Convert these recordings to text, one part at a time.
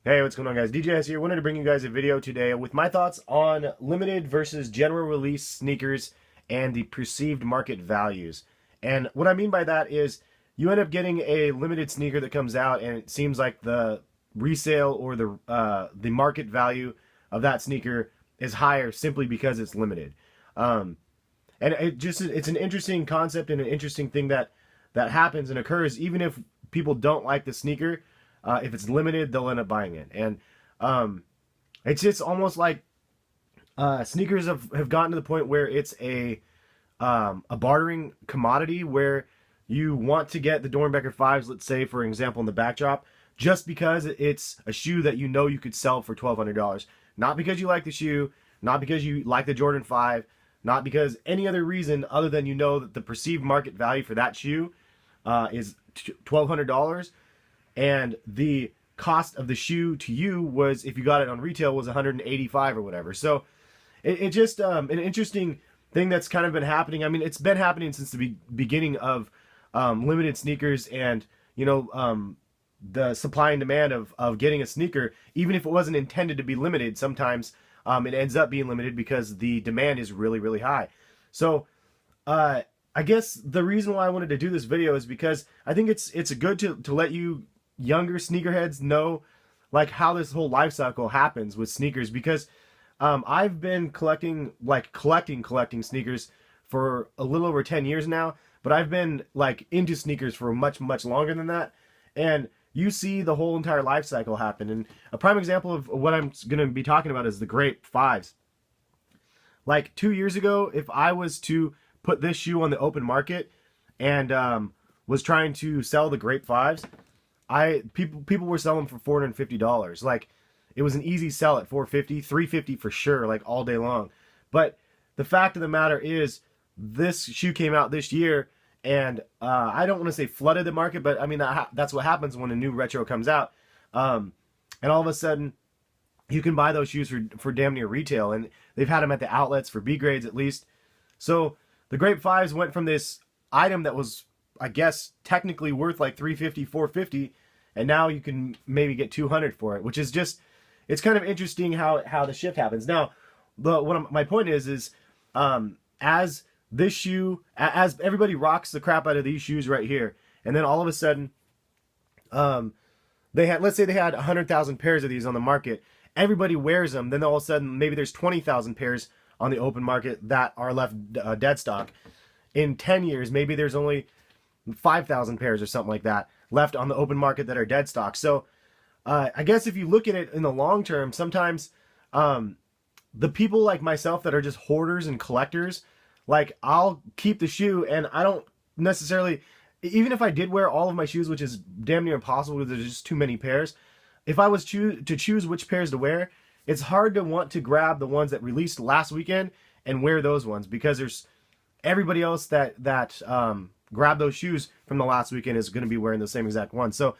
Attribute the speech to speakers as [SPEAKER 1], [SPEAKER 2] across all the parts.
[SPEAKER 1] Hey, what's going on, guys? DJS here. Wanted to bring you guys a video today with my thoughts on limited versus general release sneakers and the perceived market values. And what I mean by that is you end up getting a limited sneaker that comes out, and it seems like the resale or the market value of that sneaker is higher simply because it's limited. Um, and it's an interesting concept and an interesting thing that happens and occurs even if people don't like the sneaker. If it's limited, they'll end up buying it. And um, it's just almost like sneakers have gotten to the point where it's a bartering commodity where you want to get the Dornbecker 5s, let's say, for example, in the backdrop, just because it's a shoe that you know you could sell for $1,200. Not because you like the shoe, not because you like the Jordan 5, not because any other reason other than you know that the perceived market value for that shoe is $1,200, and the cost of the shoe to you was, if you got it on retail, was 185 or whatever. So it just an interesting thing that's kind of been happening. I mean, it's been happening since the beginning of limited sneakers, and the supply and demand of getting a sneaker, even if it wasn't intended to be limited, sometimes it ends up being limited because the demand is really, really high. So I guess the reason why I wanted to do this video is because I think it's good to let you younger sneakerheads know like how this whole life cycle happens with sneakers, because I've been collecting sneakers for a little over 10 years now, but I've been like into sneakers for much longer than that. And you see the whole entire life cycle happen. And a prime example of what I'm going to be talking about is the Grape 5s. Like 2 years ago, if I was to put this shoe on the open market and was trying to sell the Grape 5s, people were selling for $450. Like, it was an easy sell at $450, $350 for sure, like all day long. But the fact of the matter is, this shoe came out this year, and I don't want to say flooded the market, but I mean that's what happens when a new retro comes out. And all of a sudden, you can buy those shoes for damn near retail, and they've had them at the outlets for B grades at least. So the Grape 5s went from this item that was, I guess, technically worth like $350, $450, and now you can maybe get $200 for it, which is just, it's kind of interesting how the shift happens. Now, my point is as this shoe, as everybody rocks the crap out of these shoes right here, and then all of a sudden, let's say they had 100,000 pairs of these on the market, everybody wears them, then all of a sudden maybe there's 20,000 pairs on the open market that are left dead stock. In 10 years, maybe there's only 5,000 pairs or something like that left on the open market that are dead stock. So I guess if you look at it in the long term, sometimes the people like myself that are just hoarders and collectors, like, I'll keep the shoe, and I don't necessarily, even if I did wear all of my shoes, which is damn near impossible because there's just too many pairs, if I was to choose which pairs to wear, it's hard to want to grab the ones that released last weekend and wear those ones, because there's everybody else that grabbed those shoes from the last weekend is going to be wearing the same exact one. So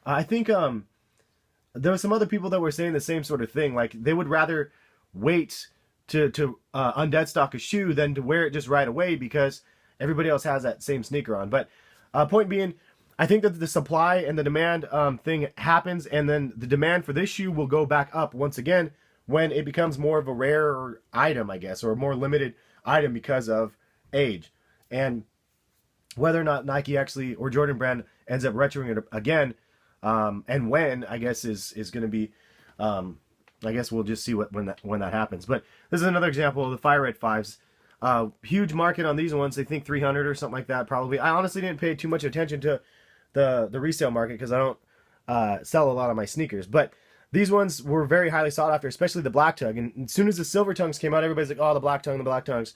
[SPEAKER 1] I think there were some other people that were saying the same sort of thing. Like, they would rather wait to undead stock a shoe than to wear it just right away because everybody else has that same sneaker on. But point being, I think that the supply and the demand thing happens, and then the demand for this shoe will go back up once again when it becomes more of a rare item, I guess, or a more limited item because of age. And whether or not Nike actually, or Jordan Brand, ends up retroing it again, and when, I guess, is going to be, I guess we'll just see when that happens. But this is another example of the Fire Red 5s. Huge market on these ones. They think 300 or something like that, probably. I honestly didn't pay too much attention to the resale market because I don't sell a lot of my sneakers. But these ones were very highly sought after, especially the black tongue. And as soon as the silver tongues came out, everybody's like, oh, the black tongue, the black tongues.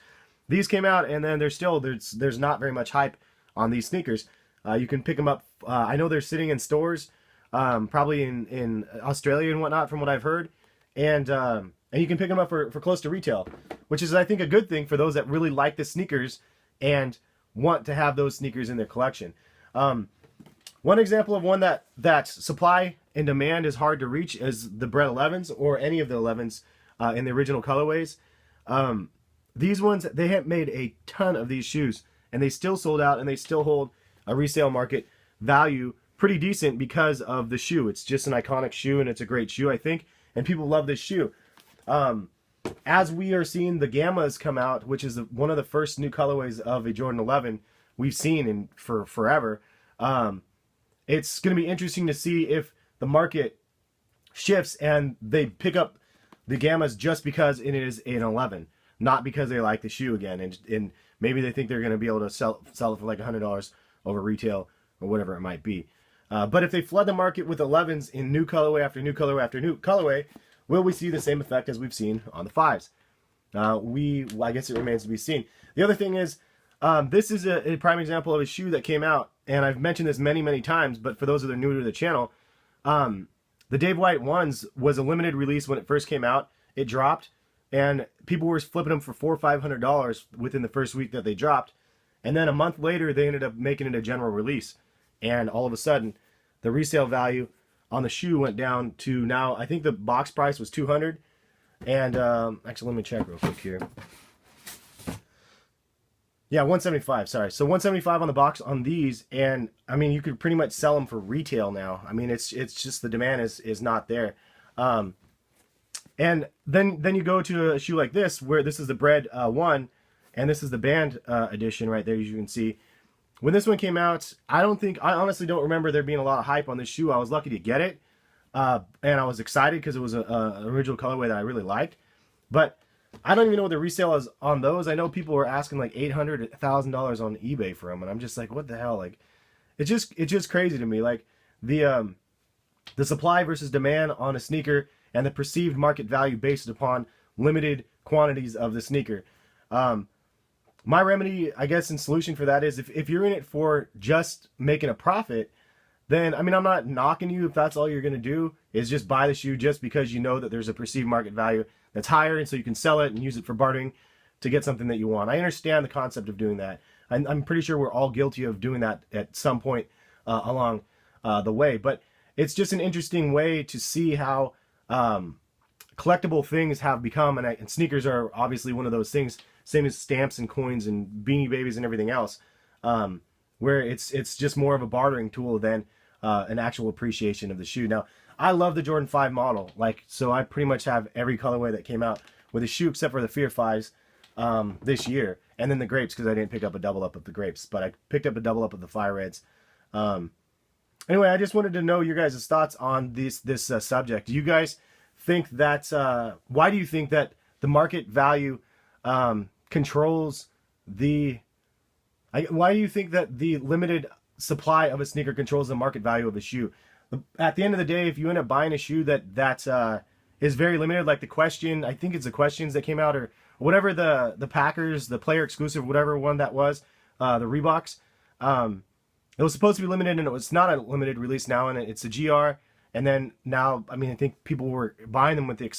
[SPEAKER 1] These came out, and then there's not very much hype on these sneakers. You can pick them up. I know they're sitting in stores, probably in Australia and whatnot, from what I've heard. And you can pick them up for close to retail, which is, I think, a good thing for those that really like the sneakers and want to have those sneakers in their collection. One example of one that supply and demand is hard to reach is the Bred 11s, or any of the 11s in the original colorways. These ones, they have made a ton of these shoes, and they still sold out, and they still hold a resale market value pretty decent because of the shoe. It's just an iconic shoe, and it's a great shoe, I think, and people love this shoe. As we are seeing the Gammas come out, which is one of the first new colorways of a Jordan 11 we've seen for forever, it's going to be interesting to see if the market shifts and they pick up the Gammas just because it is an 11, not because they like the shoe again, and maybe they think they're going to be able to sell it for like $100 over retail or whatever it might be. But if they flood the market with 11s in new colorway after new colorway after new colorway, will we see the same effect as we've seen on the 5s? I guess it remains to be seen. The other thing is, this is a prime example of a shoe that came out, and I've mentioned this many, many times, but for those that are new to the channel, the Dave White ones was a limited release when it first came out. It dropped, and people were flipping them for $400 or $500 within the first week that they dropped. And then a month later, they ended up making it a general release. And all of a sudden, the resale value on the shoe went down to now, I think the box price was $200. And actually, let me check real quick here. Yeah, $175, sorry. So $175 on the box on these, and I mean, you could pretty much sell them for retail now. I mean, it's just the demand is not there. And then you go to a shoe like this, where this is the Bread 1, and this is the Band edition right there, as you can see. When this one came out, I honestly don't remember there being a lot of hype on this shoe. I was lucky to get it, and I was excited because it was an original colorway that I really liked. But I don't even know what the resale is on those. I know people were asking like $800, $1,000 on eBay for them, and I'm just like, what the hell? Like, it's just crazy to me. Like the supply versus demand on a sneaker and the perceived market value based upon limited quantities of the sneaker. My remedy, I guess, and solution for that is if you're in it for just making a profit, then, I mean, I'm not knocking you if that's all you're going to do, is just buy the shoe just because you know that there's a perceived market value that's higher, and so you can sell it and use it for bartering to get something that you want. I understand the concept of doing that. I'm pretty sure we're all guilty of doing that at some point along the way, but it's just an interesting way to see how collectible things have become, and sneakers are obviously one of those things, same as stamps and coins and Beanie Babies and everything else, where it's just more of a bartering tool than an actual appreciation of the shoe. Now, I love the Jordan 5 model, so I pretty much have every colorway that came out with a shoe except for the Fear 5s this year, and then the Grapes, because I didn't pick up a double up of the Grapes, but I picked up a double up of the Fire Reds. Anyway, I just wanted to know your guys' thoughts on this subject. Do you guys think that, why do you think that the market value controls why do you think that the limited supply of a sneaker controls the market value of a shoe? At the end of the day, if you end up buying a shoe that is very limited, like the Question, I think it's the Questions that came out, or whatever the Packers, the player exclusive, whatever one that was, the Reeboks, it was supposed to be limited, and it's not a limited release now, and it's a GR. And then now, I mean, I think people were buying them with the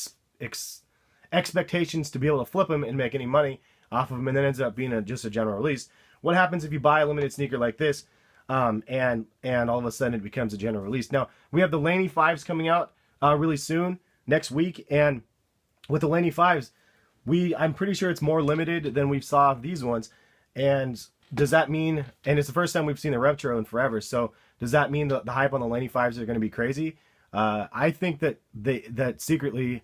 [SPEAKER 1] expectations to be able to flip them and make any money off of them, and then ends up being just a general release. What happens if you buy a limited sneaker like this, and all of a sudden it becomes a general release? Now, we have the Laney 5s coming out really soon, next week, and with the Laney 5s, I'm pretty sure it's more limited than we saw these ones. And does that mean, and it's the first time we've seen the Retro in forever, so does that mean the hype on the Laney 5s are going to be crazy? I think that secretly,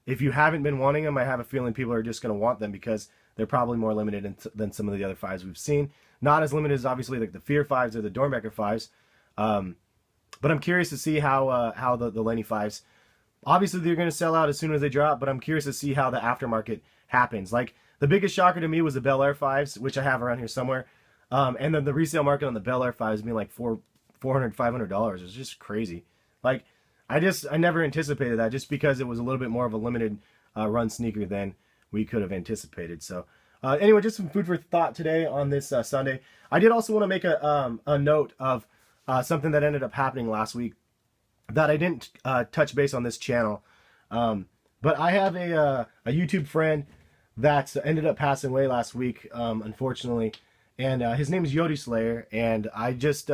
[SPEAKER 1] if you haven't been wanting them, I have a feeling people are just going to want them because they're probably more limited than some of the other 5s we've seen. Not as limited as obviously like the Fear 5s or the Dornbecker 5s. But I'm curious to see how the Laney 5s, obviously they're going to sell out as soon as they drop, but I'm curious to see how the aftermarket happens. Like, the biggest shocker to me was the Bel Air 5s, which I have around here somewhere. And then the resale market on the Bel Air 5s being like $400, $500. It's just crazy. Like, I never anticipated that, just because it was a little bit more of a limited run sneaker than we could have anticipated. So anyway, just some food for thought today on this Sunday. I did also want to make a note of something that ended up happening last week that I didn't touch base on this channel. But I have a YouTube friend that ended up passing away last week, unfortunately. And his name is Yodi Slayer, and I just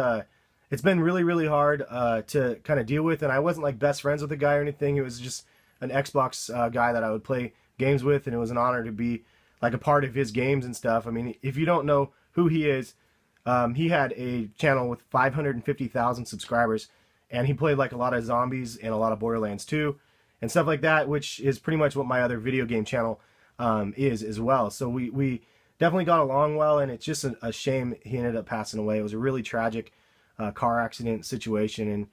[SPEAKER 1] it's been really, really hard to kind of deal with. And I wasn't like best friends with the guy or anything. It was just an Xbox guy that I would play games with, and it was an honor to be like a part of his games and stuff. I mean, if you don't know who he is, He had a channel with 550,000 subscribers, and he played like a lot of zombies and a lot of Borderlands 2 and stuff like that, which is pretty much what my other video game channel is as well. So we definitely got along well, and it's just a shame he ended up passing away. It was a really tragic car accident situation, and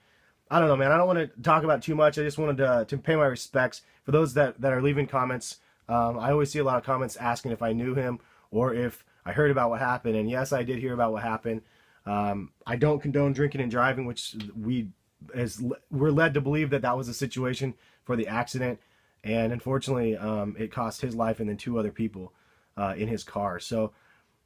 [SPEAKER 1] I don't know, man. I don't want to talk about too much. I just wanted to pay my respects for those that are leaving comments. I always see a lot of comments asking if I knew him or if I heard about what happened, and yes, I did hear about what happened. I don't condone drinking and driving, which we're led to believe that was the situation for the accident, and unfortunately, it cost his life and then 2 other people in his car. So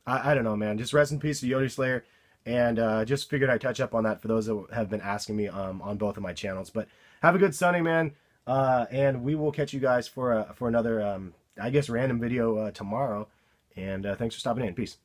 [SPEAKER 1] I don't know, man. Just rest in peace to Yodi Slayer, and just figured I'd touch up on that for those that have been asking me on both of my channels. But have a good Sunday, man, and we will catch you guys for another, I guess, random video tomorrow. And thanks for stopping in. Peace.